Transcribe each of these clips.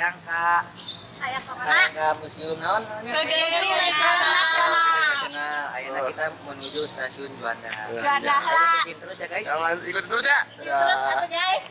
hayang ka museum naon? Ke Galeri Nasional. Ayeuna kita menuju stasiun Juanda. Juanda. Ikutin terus ya guys. Jangan ikut terus ya. Terus atuh guys.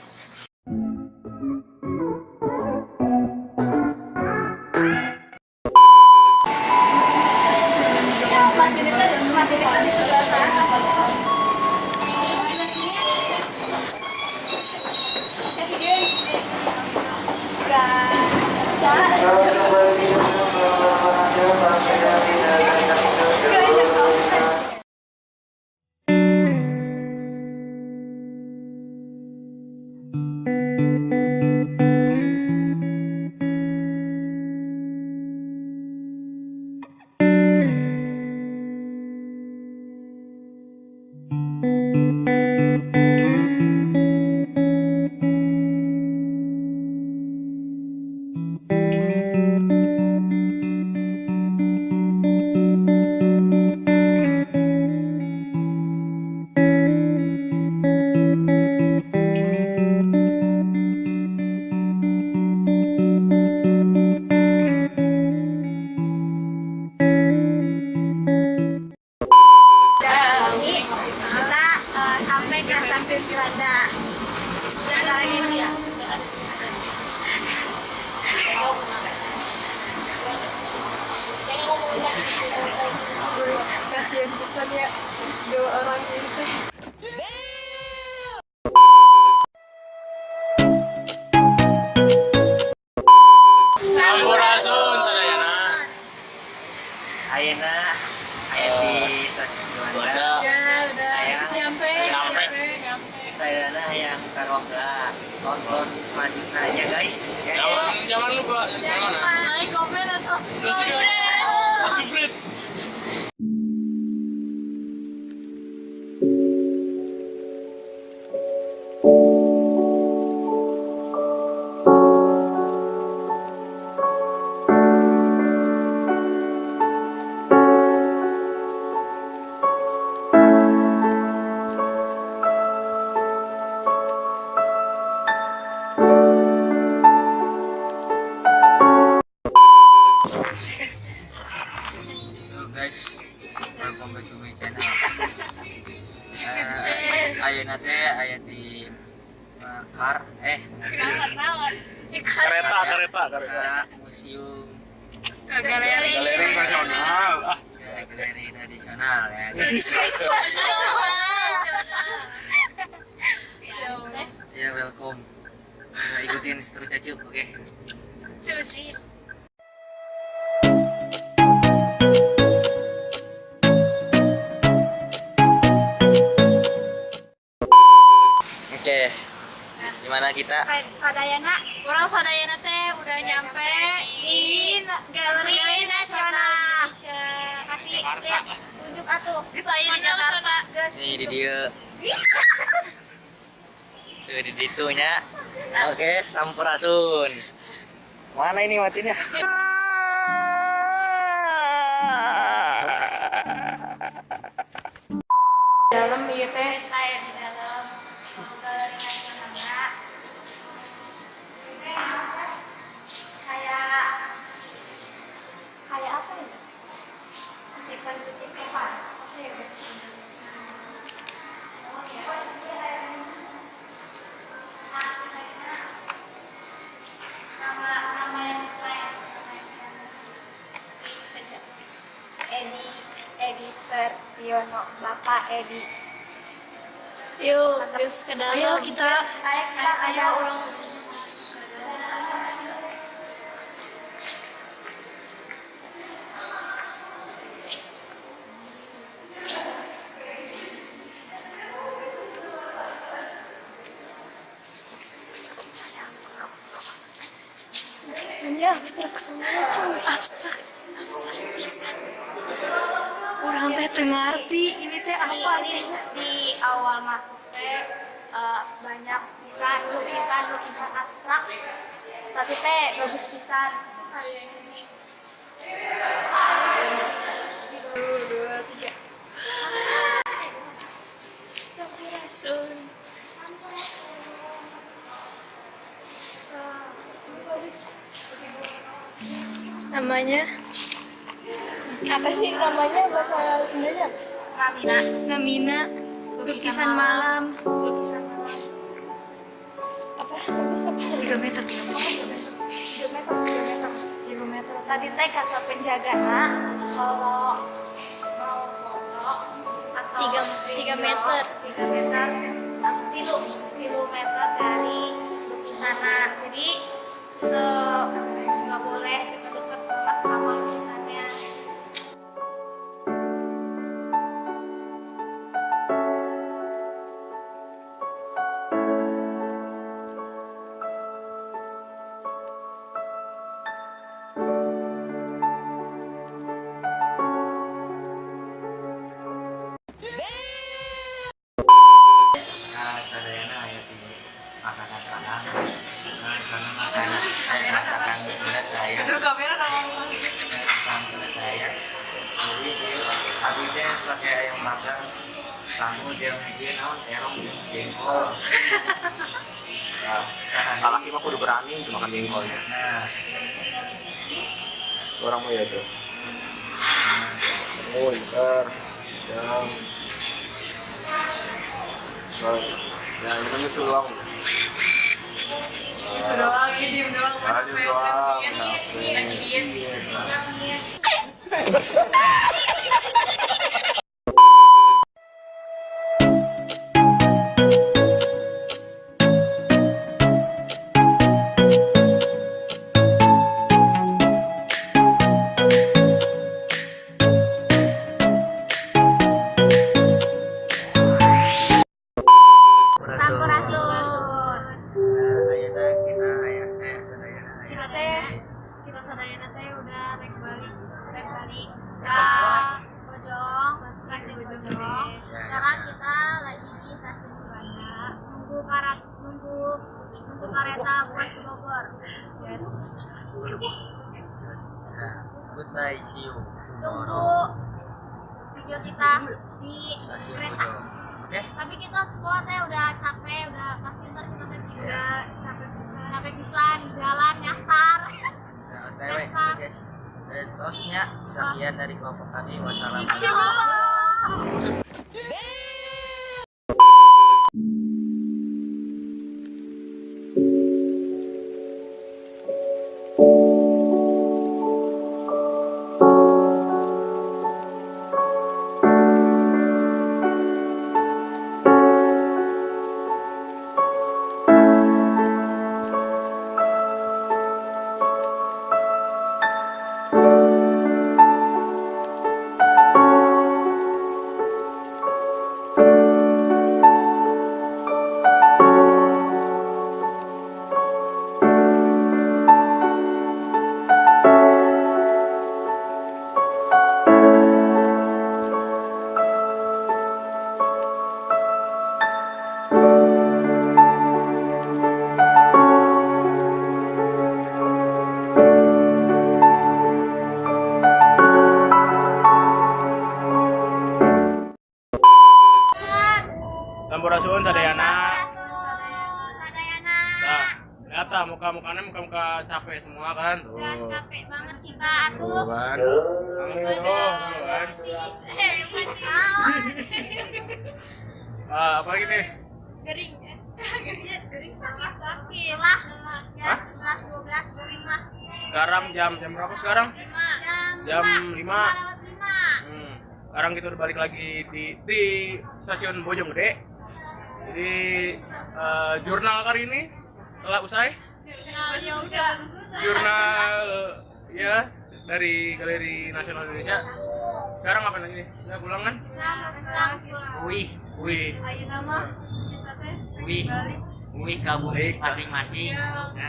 Sampai ke stasiun Juanda. Sekarang ini ya. Kasihan pisan ya dua orang itu. Sampurasun sadayana. Ayeuna aya di stasiun Juanda. Ya udah sampai. Saya hayang karongga tonton selanjutnya ya guys. Ya. Jangan lupa Like, comment, dan subscribe. subscribe. Guys, welcome back to my channel. Ayeuna teh aya di Kereta. museum Ke Galeri Nasional. galeri tradisional ya. Ya welcome. Ikutin terus aja, oke. Cuci. Oke. Gimana kita? Orang Sadayana teh udah nyampe di Galeri Nasional. Kasih lihat, tunjuk atuh. Di saya di Jakarta. Ini di dia. Tuh di ditunya. Oke, sampurasun. Mana ini matinya? Dalam iya teh saya di dalam Galeri Nasional. Kayak apa ya? Kutipan-kutipan apa ya guys? Nama yang slide Edi Sertiono, Bapak Edi. Yuk, terus ke dalam. Ayo kita kayak orang. Ya abstrak semua, abstrak bisa. Orang teh ngerti ini teh apa nih? Di awal masuk teh banyak lukisan abstrak, tapi teh bagus pisan. Dua, tiga. Sampurasun. Namanya apa sih namanya bahasa Sundanya? Namina. Namina. Lukisan malam. Lukisan malam. Apa? Lukisan 3 meter. 3 meter. Tadi teh kata penjagana kalau mau foto 3 meter. 3 meter. Tilu meter dari lukisannya. Jadi nggak boleh deket-deket banget sama lukisannya. Sadayana aya di masakan Padang. Sana makanan saya rasakan sudah daya. Kamera Masakan sudah daya. Jadi abdi teh pakai ayam bakar sangu jeung ieu naon terong jeung jengkol. Nah, sahan Laki mah kudu berani untuk makan jengkolnya. nah, Orang mah ya tuh. Semua ikan, jam. Terus, ya ini menyusul doang. sudah doang, ini diem doang. Tadi doang. Lagi diem. ayeuna kita aya sadayana aya. Kita sadayana teh udah naik balik ke Bojong, stasiun Bojong. Sekarang kita lagi di stasiun Suwanda, nunggu kereta buat ke Bogor. Yes. Nah, goodbye, see you. Tunggu video kita di Stasiun kereta. Bogor. Oke? Tapi kita semua teh udah capek, udah pasti ntar kita teh Iya. udah capek pisan jalan nyasar. Nah, OTW guys. Dan tosnya sekian dari kelompok kami. Wassalamualaikum. Insyaallah. Sampurasun sadayana. Sadayana. Nah, lihat ah muka-mukanya muka-muka capek semua kan. Tuh. Udah capek banget kita Tuh tuh. kan. Tuh kan. Apa lagi nih? Gering. Gering sama sakit lah. Ya, 11 12 gering lah. Sekarang jam berapa sekarang? Jam 5. lewat 5. Sekarang kita udah balik lagi di stasiun Bojonggede. Jadi jurnal kali ini telah usai. Ya udah. Jurnal ya dari Galeri Nasional Indonesia. Sekarang ngapain lagi nih? Ya pulang kan? Wih, Wih, Ayo nama kita teh wih, balik. wih kabur masing-masing. Ya, oke.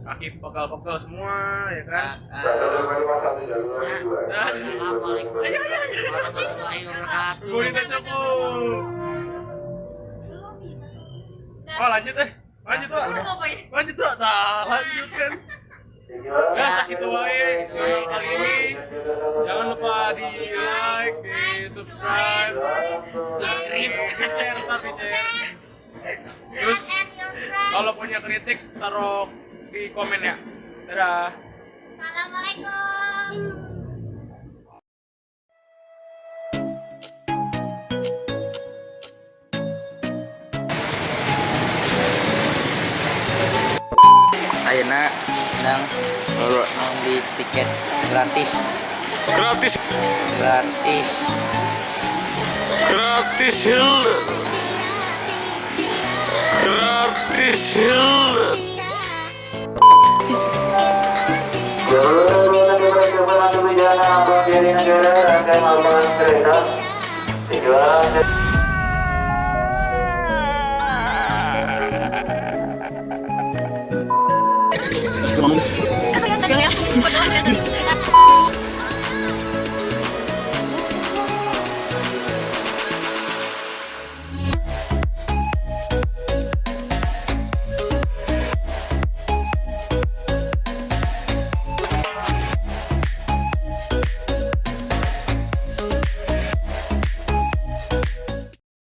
kaki pegel-pegel semua ya kan? Assalamualaikum warahmatullahi wabarakatuh. Gurita cukup. Oh lanjut deh. Lanjut Pak. Lanjut Pak. Nah, lanjut kan. Ya sakit wae kali ini. Jangan lupa di like, di subscribe, di share, di share. Terus kalau punya kritik taruh di komen ya. Dadah. Assalamualaikum. Ayeuna nang Alright. mau di tiket gratis. Gratis. Gratis. Gratis Hil. Gratis Hil. Apa ya?